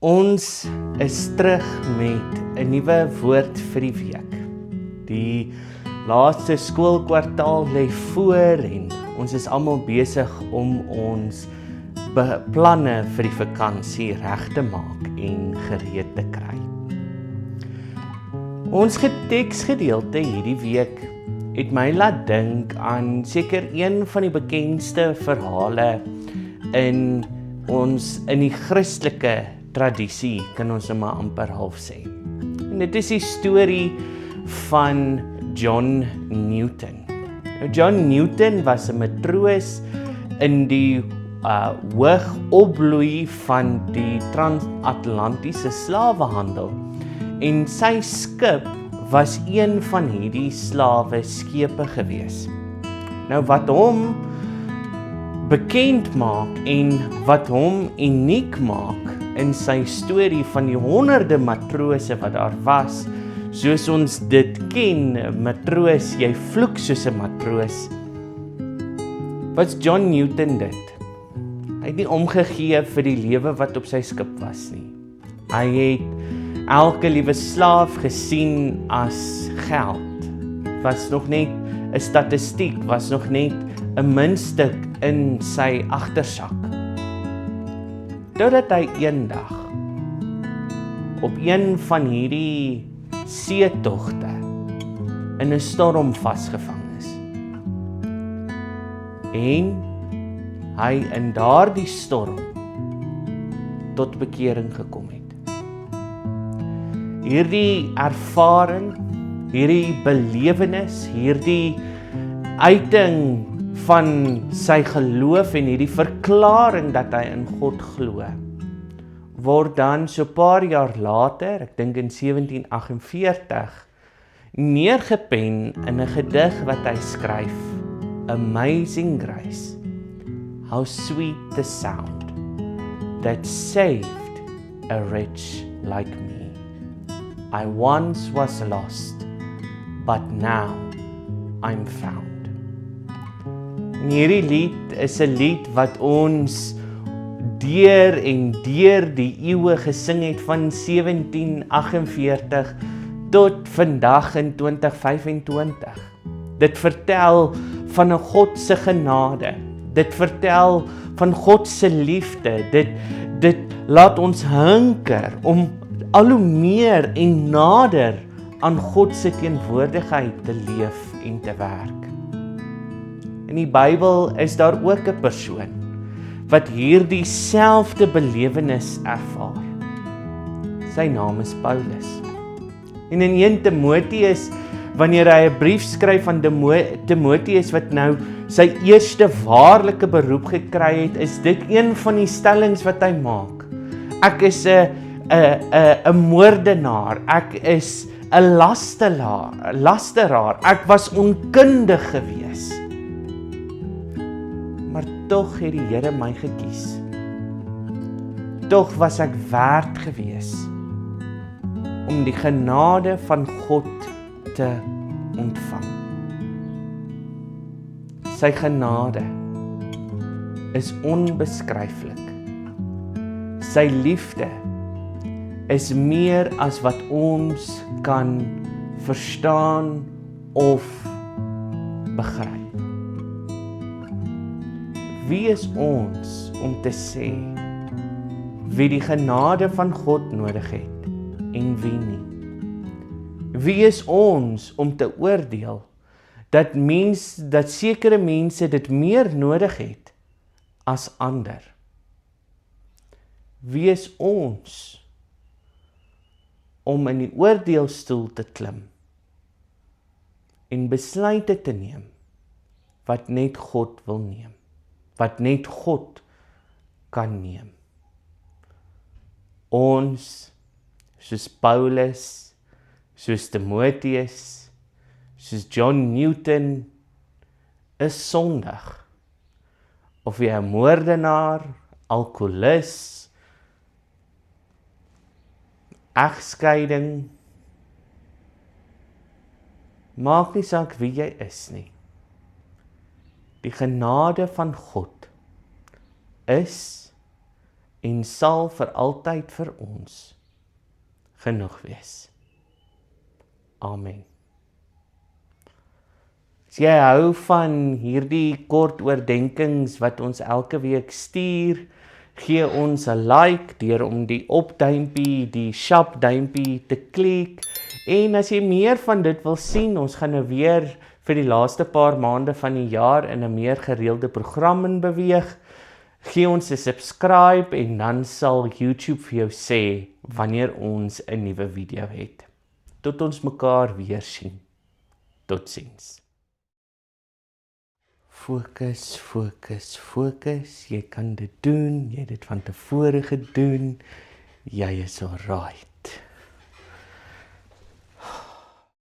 Ons is terug met 'n nuwe woord vir die week. Die laaste skoolkwartaal lê voor en ons is almal besig om ons planne vir die vakansie reg te maak en gereed te kry. Ons teksgedeelte hierdie week het my laat dink aan seker een van die bekendste verhale in die Christelike tradisie, kan ons maar amper half sê. En dit is die storie van John Newton. John Newton was 'n matroos in die hoogopbloei van die transatlantiese slawehandel. En sy skip was een van hierdie slawe skepe gewees. Nou wat hom bekend maak en wat hom uniek maak in sy storie van die honderde matrose wat daar was, soos ons dit ken, matroos, jy vloek soos 'n matroos. Wat John Newton dit? Hy het nie omgegee vir die lewe wat op sy skip was nie. Hy het elke liewe slaaf gesien as geld. Was nog net 'n statistiek, was nog net 'n muntstuk in sy agtersak. Totdat hy eendag op een van hierdie seetogte in 'n storm vasgevang is. En hy in daardie storm tot bekering gekom het. Hierdie ervaring, hierdie belewenis, hierdie uiting van sy geloof en hierdie verklaring dat hy in God glo, word dan so 'n paar jaar later, ek dink in 1748, neergepen in 'n gedig wat hy skryf, Amazing Grace, how sweet the sound that saved a wretch like me. I once was lost, but now I'm found. En hierdie lied is 'n lied wat ons deur en deur die eeue gesing het van 1748 tot vandag in 2025. Dit vertel van 'n God se genade. Dit vertel van God se liefde. Dit laat ons hunker om al hoe meer en nader aan God se teenwoordigheid te leef en te werk. In die Bybel is daar ook 'n persoon wat hierdie selfde belewenis ervaar. Sy naam is Paulus. En in 1 Timoteus, wanneer hy 'n brief skryf aan Timoteus wat nou sy eerste waarlike beroep gekry het, is dit een van die stellings wat hy maak. Ek is 'n moordenaar, ek is 'n lasteraar, ek was onkundig gewees. Maar tog het die Here my gekies. Tog was ek werd gewees om die genade van God te ontvang. Sy genade is onbeskryflik. Sy liefde is meer as wat ons kan verstaan of begryp. Wie is ons om te sê wie die genade van God nodig het en wie nie? Wie is ons om te oordeel dat sekere mense dit meer nodig het as ander? Wie is ons om in die oordeelstoel te klim en besluite te neem wat net God wil neem, wat net God kan neem? Ons, soos Paulus, soos Timoteus, soos John Newton, is sondig. Of jy 'n moordenaar, alkoholist, egskeiding, maak nie saak wie jy is nie. Die genade van God is en sal vir altyd vir ons genoeg wees. Amen. As jy hou van hierdie kort oordenkings wat ons elke week stuur, gee ons 'n like deur om die opduimpie, die sharp duimpie te klik. En as jy meer van dit wil sien, ons gaan nou weer vir die laaste paar maande van die jaar in 'n meer gereelde program in beweeg. Gee ons 'n subscribe en dan sal YouTube vir jou sê wanneer ons 'n nuwe video het. Tot ons mekaar weer sien. Totsiens. Fokus, fokus, fokus. Jy kan dit doen. Jy het dit van tevore gedoen. Jy is alright.